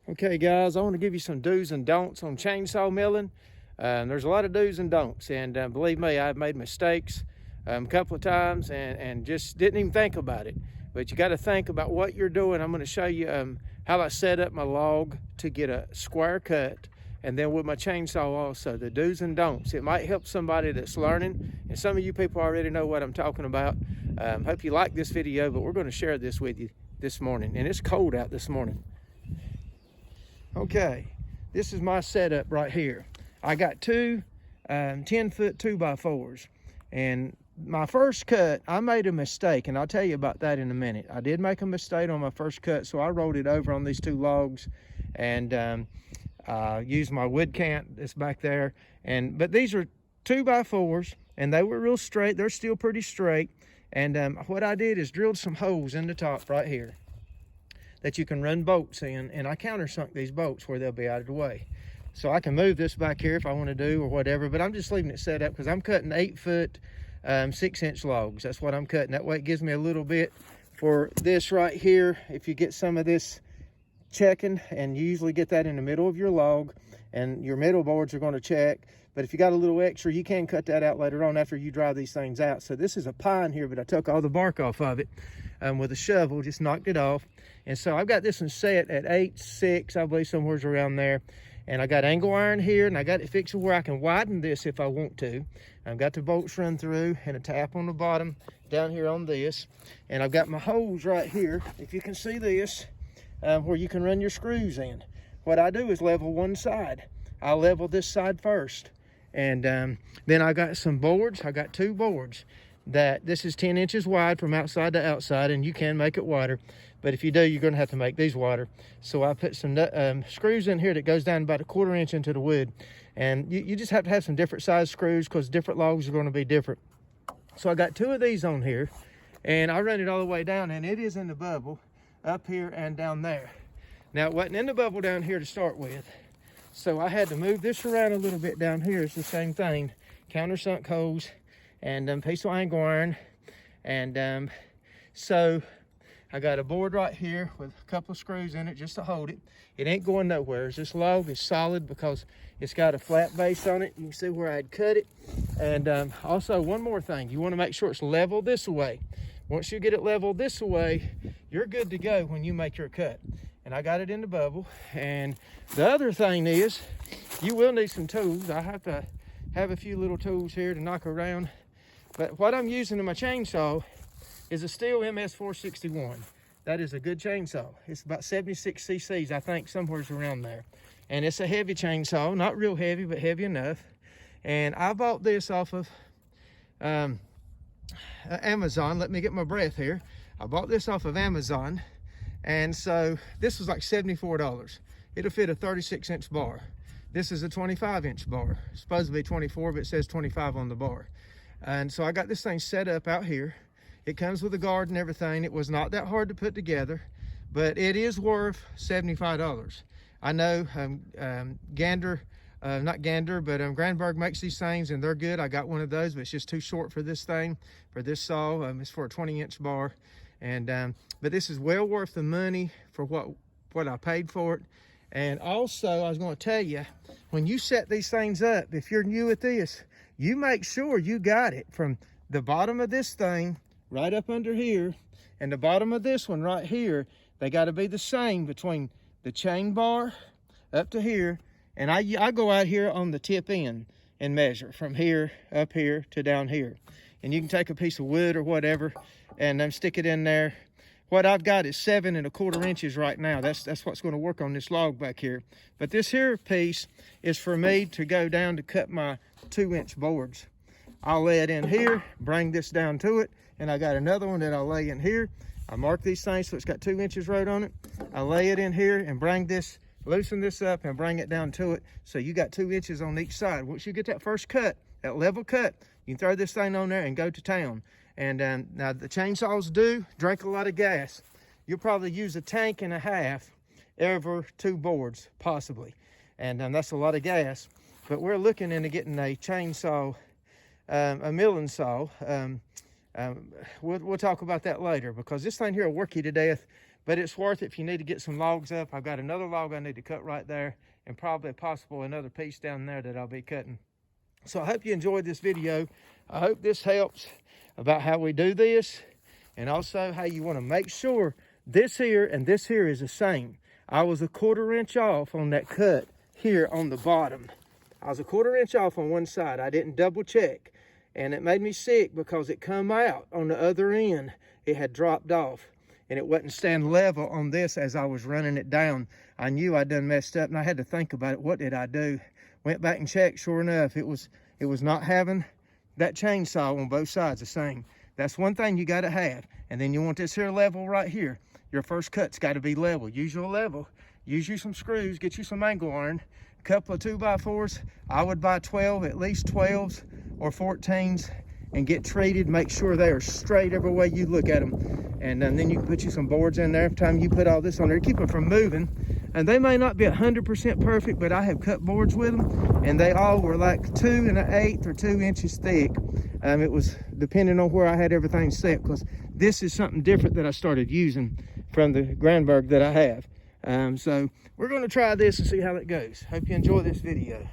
Okay guys, I want to give you some do's and don'ts on chainsaw milling. There's a lot of do's and don'ts, and believe me, I've made mistakes a couple of times and just didn't even think about it. But you got to think about what you're doing. I'm going to show you how I set up my log to get a square cut, and then with my chainsaw also, the do's and don'ts. It might help somebody that's learning, and some of you people already know what I'm talking about. Hope you like this video, but we're going to share this with you this morning, and it's cold out this morning. Okay, this is my setup right here. I got two 10-foot 2x4s, and my first cut, I made a mistake, and I'll tell you about that in a minute. I did make a mistake on my first cut, so I rolled it over on these two logs and used my wood cant that's back there. But these are 2x4s, and they were real straight. They're still pretty straight. And what I did is drilled some holes in the top right here that you can run bolts in, and I countersunk these bolts where they'll be out of the way. So I can move this back here if I want to do or whatever, but I'm just leaving it set up because I'm cutting 8-foot 6-inch logs. That's what I'm cutting. That way it gives me a little bit for this right here. If you get some of this checking, and you usually get that in the middle of your log, and your middle boards are going to check. But if you got a little extra, you can cut that out later on after you dry these things out. So this is a pine here, but I took all the bark off of it with a shovel, just knocked it off. And so I've got this one set at 8.6, I believe, somewhere's around there. And I got angle iron here, and I got it fixed where I can widen this if I want to. I've got the bolts run through and a tap on the bottom down here on this. And I've got my holes right here, if you can see this, where you can run your screws in. What I do is level one side. I'll level this side first. And then I got some boards. I got two boards that this is 10 inches wide from outside to outside, and you can make it wider. But if you do, you're going to have to make these wider. So I put some screws in here that goes down about 1/4 inch into the wood. And you just have to have some different size screws because different logs are going to be different. So I got two of these on here, and I run it all the way down, and it is in the bubble up here and down there. Now, it wasn't in the bubble down here to start with, so I had to move this around a little bit down here. It's the same thing, countersunk hose and piece of angle iron. And so I got a board right here with a couple of screws in it just to hold it. It ain't going nowhere. This log is solid because it's got a flat base on it. You can see where I'd cut it. And also, one more thing, you want to make sure it's level this way. Once you get it leveled this way, you're good to go when you make your cut. And I got it in the bubble. And the other thing is, you will need some tools. I have to have a few little tools here to knock around. But what I'm using in my chainsaw is a Steel MS461. That is a good chainsaw. It's about 76 cc's, I think, somewhere's around there. And it's a heavy chainsaw, not real heavy, but heavy enough. And I bought this off of Amazon. Let me get my breath here. I bought this off of Amazon, and so this was like $74. It'll fit a 36-inch bar. This is a 25-inch bar. It's supposed to be 24, but it says 25 on the bar. And so I got this thing set up out here. It comes with a guard and everything. It was not that hard to put together, but it is worth $75. I know Grandberg makes these things, and they're good. I got one of those, but it's just too short for this thing, for this saw. It's for a 20-inch bar. And but this is well worth the money for what I paid for it. And also, I was going to tell you, when you set these things up, if you're new at this, you make sure you got it from the bottom of this thing right up under here and the bottom of this one right here. They got to be the same between the chain bar up to here. And I go out here on the tip end and measure from here up here to down here. And you can take a piece of wood or whatever and then stick it in there. What I've got is 7 1/4 inches right now. That's what's going to work on this log back here. But this here piece is for me to go down to cut my 2-inch boards. I'll lay it in here, bring this down to it, and I got another one that I'll lay in here. I mark these things so it's got 2 inches right on it. I lay it in here and bring this, loosen this up and bring it down to it. So you got 2 inches on each side. Once you get that first cut, that level cut, you can throw this thing on there and go to town. And now the chainsaws do drink a lot of gas. You'll probably use a tank and a half every 2 boards, possibly. And that's a lot of gas. But we're looking into getting a chainsaw, a milling saw. We'll talk about that later, because this thing here will work you to death. but it's worth it if you need to get some logs up. I've got another log I need to cut right there, and probably possible another piece down there that I'll be cutting. So I hope you enjoyed this video. I hope this helps about how we do this, and also how you want to make sure this here and this here is the same. I was a 1/4 inch off on that cut here on the bottom. I was a 1/4 inch off on one side. I didn't double check, and it made me sick because it come out on the other end. It had dropped off, and it wasn't staying level on this as I was running it down. I knew I done messed up, and I had to think about it. What did I do? Went back and checked. Sure enough, it was not having that chainsaw on both sides the same. That's one thing you got to have. And then you want this here level right here. Your first cut's got to be level. Use your level. Use you some screws. Get you some angle iron. A couple of 2x4s. I would buy 12, at least 12s or 14s, and get treated. Make sure they are straight every way you look at them. And then you can put you some boards in there. Every time you put all this on there, keep them from moving. And they may not be 100% perfect, but I have cut boards with them, and they all were like 2 1/8 or 2 inches thick. It was depending on where I had everything set, because this is something different that I started using from the Grandberg that I have. So we're going to try this and see how it goes. Hope you enjoy this video.